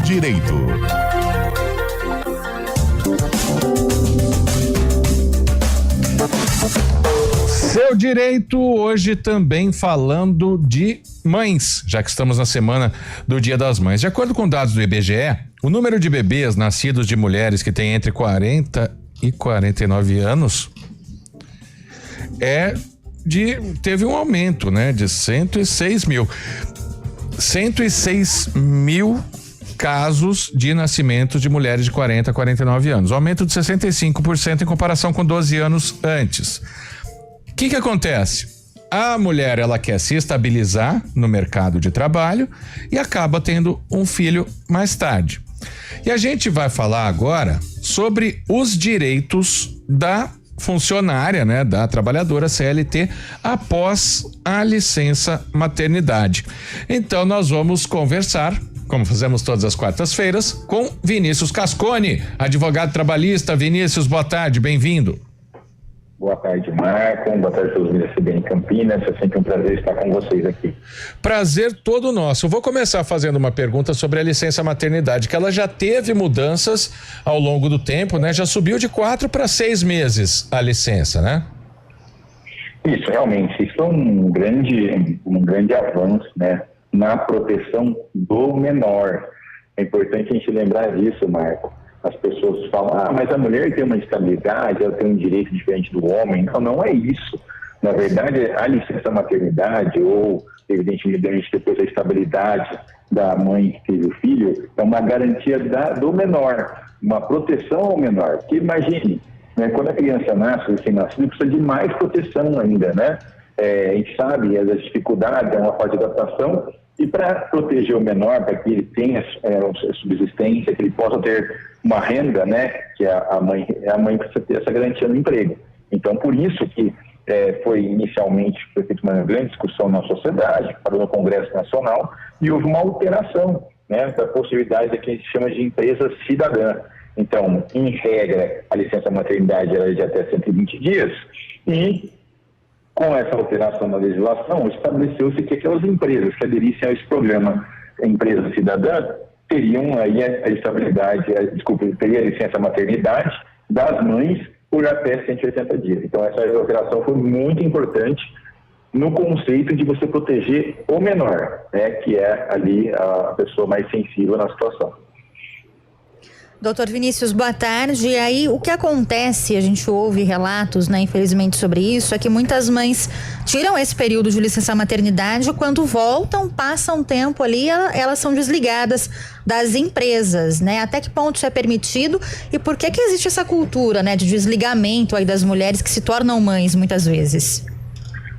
Direito. Seu Direito hoje também falando de mães, já que estamos na semana do Dia das Mães. De acordo com dados do IBGE, o número de bebês nascidos de mulheres que têm entre 40 e 49 anos teve um aumento, né, de 106 mil. 106 mil casos de nascimento de mulheres de 40 a 49 anos, aumento de 65% em comparação com 12 anos antes. O que acontece? A mulher, ela quer se estabilizar no mercado de trabalho e acaba tendo um filho mais tarde. E a gente vai falar agora sobre os direitos da funcionária, né, da trabalhadora CLT após a licença maternidade. Então nós vamos conversar, como fazemos todas as quartas-feiras, com Vinícius Cascone, advogado trabalhista. Vinícius, boa tarde, bem-vindo. Boa tarde, Marco. Boa tarde a todos da CBN Campinas. É sempre um prazer estar com vocês aqui. Prazer todo nosso. Eu vou começar fazendo uma pergunta sobre a licença maternidade, que ela já teve mudanças ao longo do tempo, né? Já subiu de 4 para 6 meses a licença, né? Isso, realmente. Isso é um grande avanço, né, na proteção do menor. É importante a gente lembrar disso, Marco. As pessoas falam, mas a mulher tem uma estabilidade, ela tem um direito diferente do homem. Não é isso. Na verdade, a licença maternidade ou, evidentemente, depois a estabilidade da mãe que teve o filho, é uma garantia do menor, uma proteção ao menor. Porque imagine, né, quando a criança nasce, recém-nascido, precisa de mais proteção ainda, né? A gente sabe as dificuldades, é uma fase de adaptação. E para proteger o menor, para que ele tenha subsistência, que ele possa ter uma renda, né, que a mãe precisa ter essa garantia no emprego. Então, por isso que foi feita uma grande discussão na sociedade, falou no Congresso Nacional, e houve uma alteração, né, da possibilidade da que a gente chama de empresa cidadã. Então, em regra, a licença maternidade era de até 120 dias, e com essa alteração na legislação, estabeleceu-se que aquelas empresas que aderissem a esse programa, a empresa cidadã, teriam aí teria a licença maternidade das mães por até 180 dias. Então, essa alteração foi muito importante no conceito de você proteger o menor, né, que é ali a pessoa mais sensível na situação. Doutor Vinícius, boa tarde. E aí, o que acontece, a gente ouve relatos, né, infelizmente, sobre isso, é que muitas mães tiram esse período de licença maternidade, quando voltam, passam um tempo ali, elas são desligadas das empresas, né? Até que ponto isso é permitido e por que existe essa cultura, né, de desligamento aí das mulheres que se tornam mães, muitas vezes?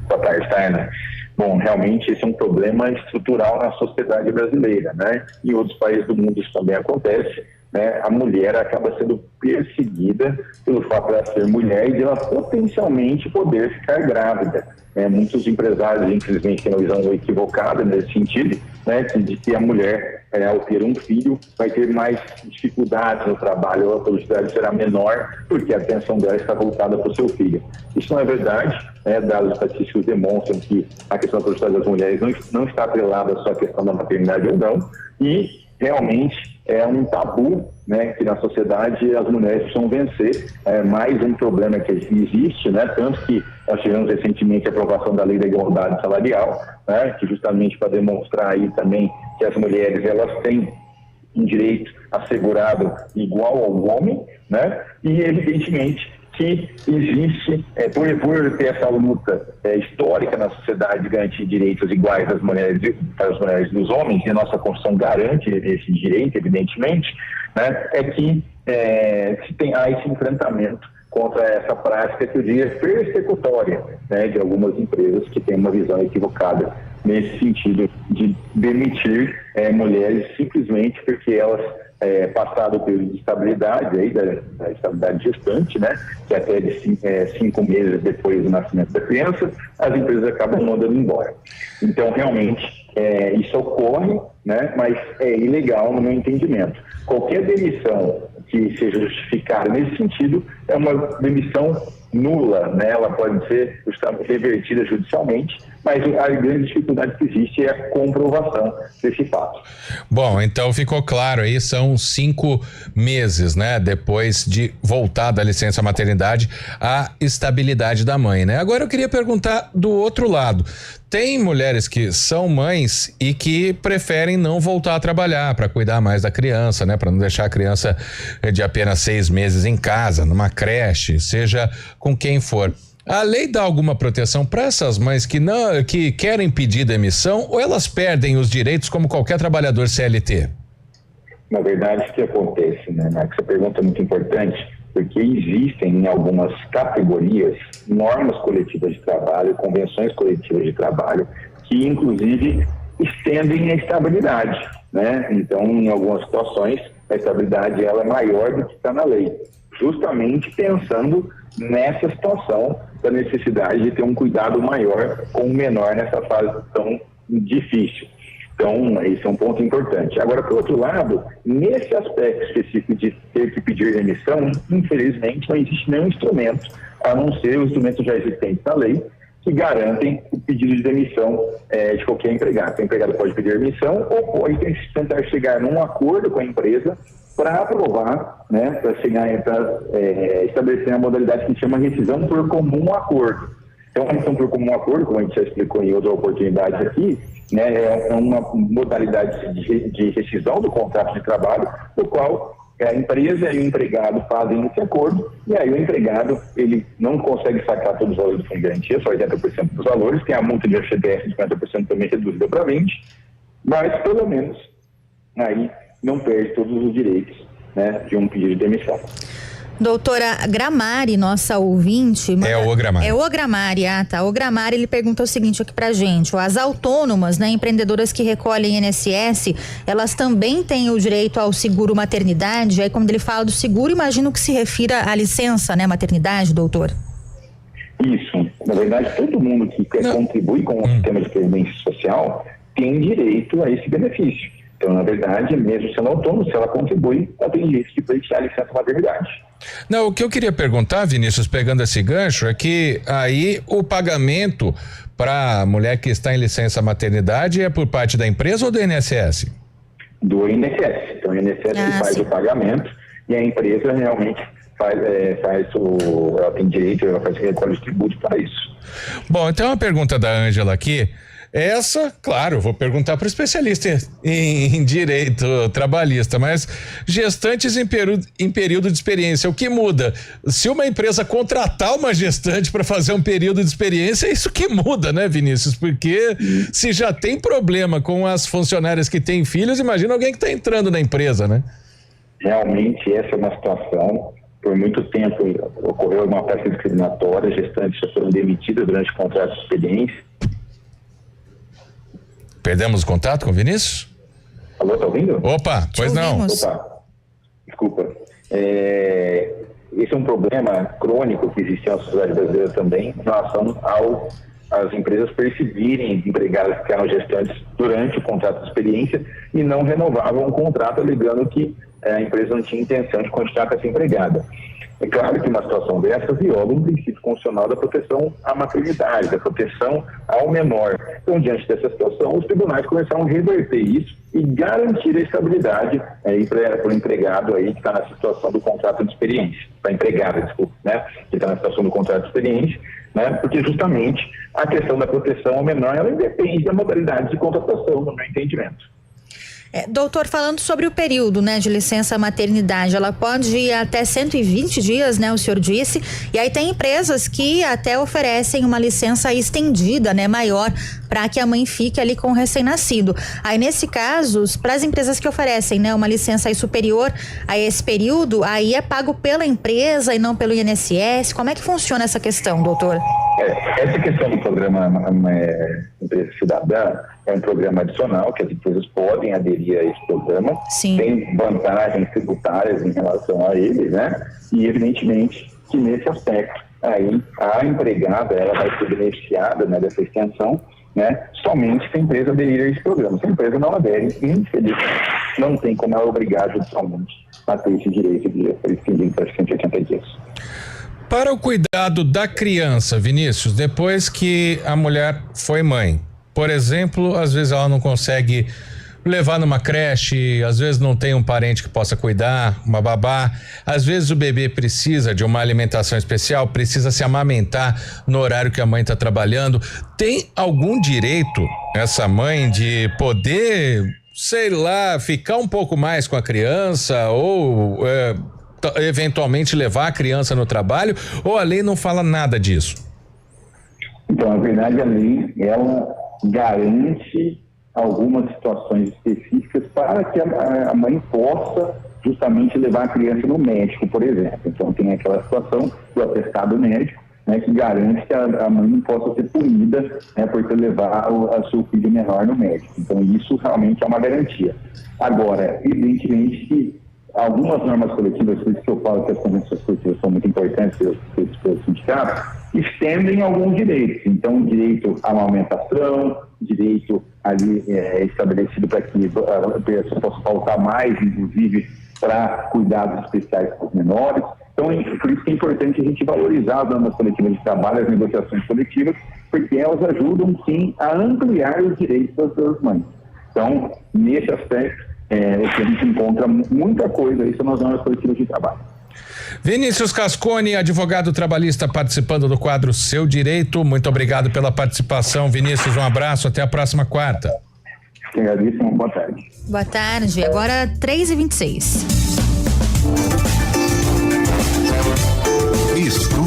Boa tarde, Taina. Bom, realmente esse é um problema estrutural na sociedade brasileira, né? Em outros países do mundo isso também acontece. Né, a mulher acaba sendo perseguida pelo fato de ela ser mulher e de ela potencialmente poder ficar grávida. Muitos empresários, infelizmente, têm uma visão equivocada nesse sentido, né, de que a mulher, ao ter um filho, vai ter mais dificuldades no trabalho, a produtividade será menor, porque a atenção dela está voltada para o seu filho. Isso não é verdade, né, dados estatísticos demonstram que a questão da produtividade das mulheres não está atrelada só à questão da maternidade ou não, e realmente é um tabu, né, que na sociedade as mulheres precisam vencer. É mais um problema que existe, né, tanto que nós tivemos recentemente a aprovação da Lei da Igualdade Salarial, né, que justamente para demonstrar aí também que as mulheres elas têm um direito assegurado igual ao homem, né, e evidentemente que existe, por ter essa luta histórica na sociedade de garantir direitos iguais às mulheres, para as mulheres e dos homens, e a nossa Constituição garante esse direito, evidentemente, né, é que há esse enfrentamento contra essa prática que eu diria persecutória, né, de algumas empresas que têm uma visão equivocada nesse sentido de demitir mulheres simplesmente porque elas passado o período de estabilidade, aí, da estabilidade gestante, né, que até de 5 meses depois do nascimento da criança, as empresas acabam mandando embora. Então, realmente, isso ocorre, né, mas é ilegal no meu entendimento. Qualquer demissão que seja justificada nesse sentido é uma demissão nula, né? Ela pode ser revertida judicialmente, mas a grande dificuldade que existe é a comprovação desse fato. Bom, então ficou claro aí, são 5 meses, né? Depois de voltar da licença maternidade, a estabilidade da mãe, né? Agora eu queria perguntar do outro lado. Tem mulheres que são mães e que preferem não voltar a trabalhar para cuidar mais da criança, né? Para não deixar a criança de apenas 6 meses em casa, numa creche, seja com quem for. A lei dá alguma proteção para essas mães que querem pedir demissão, ou elas perdem os direitos como qualquer trabalhador CLT? Na verdade, o que acontece, né, Marcos? Essa pergunta é muito importante, porque existem em algumas categorias normas coletivas de trabalho, convenções coletivas de trabalho, que inclusive estendem a estabilidade, né? Então, em algumas situações, a estabilidade ela é maior do que está na lei, justamente pensando nessa situação da necessidade de ter um cuidado maior com o menor nessa fase tão difícil. Então, esse é um ponto importante. Agora, por outro lado, nesse aspecto específico de ter que pedir demissão, infelizmente não existe nenhum instrumento, a não ser os instrumentos já existentes na lei, que garantem o pedido de demissão de qualquer empregado. O empregado pode pedir demissão ou pode tentar chegar num acordo com a empresa para aprovar, né, para estabelecer a modalidade que se chama rescisão por comum acordo. Então, a rescisão por comum acordo, como a gente já explicou em outras oportunidades aqui, né, é uma modalidade de rescisão do contrato de trabalho, no qual a empresa e o empregado fazem esse acordo, e aí o empregado ele não consegue sacar todos os valores do fundo de garantia, só 80% dos valores, tem a multa de FGTS de 50% também reduzida para 20%, mas pelo menos aí não perde todos os direitos, né, de um pedido de demissão. Doutora Gramari, nossa ouvinte... É o Gramari. É o Gramari, tá. O Gramari, ele pergunta o seguinte aqui pra gente, as autônomas, né, empreendedoras que recolhem INSS, elas também têm o direito ao seguro maternidade? Aí quando ele fala do seguro, imagino que se refira à licença, né, maternidade, doutor? Isso. Na verdade, todo mundo que contribui com o sistema de previdência social tem direito a esse benefício. Então, na verdade, mesmo sendo autônomo, se ela contribui, ela tem direito de pleitear a licença maternidade. Não, o que eu queria perguntar, Vinícius, pegando esse gancho, é que aí o pagamento para a mulher que está em licença maternidade é por parte da empresa ou do INSS? Do INSS. Então, o INSS faz o pagamento e a empresa realmente ela tem direito, ela faz recolhe os tributos para isso. Bom, então a pergunta da Ângela aqui. Essa, claro, vou perguntar para o especialista em direito trabalhista, mas gestantes em período de experiência, o que muda? Se uma empresa contratar uma gestante para fazer um período de experiência, é isso que muda, né, Vinícius? Porque se já tem problema com as funcionárias que têm filhos, imagina alguém que está entrando na empresa, né? Realmente, essa é uma situação. Por muito tempo ocorreu uma prática discriminatória, gestantes já foram demitidas durante o contrato de experiência. Perdemos o contato com o Vinícius? Alô, tá ouvindo? Opa, pois não. Opa, desculpa. Esse é um problema crônico que existe na sociedade brasileira também em relação às empresas perseguirem empregadas que eram gestantes durante o contrato de experiência e não renovavam o contrato, alegando que a empresa não tinha intenção de continuar com essa empregada. É claro que uma situação dessa viola um princípio constitucional da proteção à maternidade, da proteção ao menor. Então, diante dessa situação, os tribunais começaram a reverter isso e garantir a estabilidade para o empregado aí que está na situação do contrato de experiência, para a empregada, desculpa, né, que está na situação do contrato de experiência, né, porque justamente a questão da proteção ao menor, ela independe da modalidade de contratação, no meu entendimento. Doutor, falando sobre o período, né, de licença maternidade, ela pode ir até 120 dias, né, o senhor disse, e aí tem empresas que até oferecem uma licença estendida, né, maior, para que a mãe fique ali com o recém-nascido. Aí nesse caso, para as empresas que oferecem, né, uma licença aí superior a esse período, aí é pago pela empresa e não pelo INSS. Como é que funciona essa questão, doutor? Essa questão do programa Empresa Cidadã é um programa adicional que as empresas podem aderir a esse programa. Sim. Tem vantagens tributárias em relação a ele, né? E evidentemente que nesse aspecto aí a empregada ela vai ser beneficiada, né, dessa extensão, né? Somente se a empresa aderir a esse programa. Se a empresa não adere, infelizmente não tem como ela obrigar judicialmente a ter esse direito de estender para 180 dias. Para o cuidado da criança, Vinícius, depois que a mulher foi mãe, por exemplo, às vezes ela não consegue levar numa creche, às vezes não tem um parente que possa cuidar, uma babá, às vezes o bebê precisa de uma alimentação especial, precisa se amamentar no horário que a mãe está trabalhando. Tem algum direito essa mãe de poder, sei lá, ficar um pouco mais com a criança ou eventualmente levar a criança no trabalho, ou a lei não fala nada disso? Então, na verdade, a lei, ela garante algumas situações específicas para que a mãe possa justamente levar a criança no médico, por exemplo. Então, tem aquela situação do atestado médico, né, que garante que a mãe não possa ser punida, né, por ter levado a seu filho menor no médico. Então, isso realmente é uma garantia. Agora, evidentemente que algumas normas coletivas, por isso que eu falo que as convenções coletivas são muito importantes pelos sindicatos, estendem alguns direitos. Então, direito à amamentação, direito ali estabelecido para que a pessoa possa faltar mais, inclusive, para cuidados especiais para os menores. Então, por isso que é importante a gente valorizar as normas coletivas de trabalho, as negociações coletivas, porque elas ajudam, sim, a ampliar os direitos das mães. Então, nesse aspecto, a gente encontra muita coisa, isso nas normas coletivas de trabalho. Vinícius Cascone, advogado trabalhista, participando do quadro Seu Direito. Muito obrigado pela participação, Vinícius. Um abraço, até a próxima quarta. Agradeço, boa tarde. Boa tarde, agora 3h26. Isso.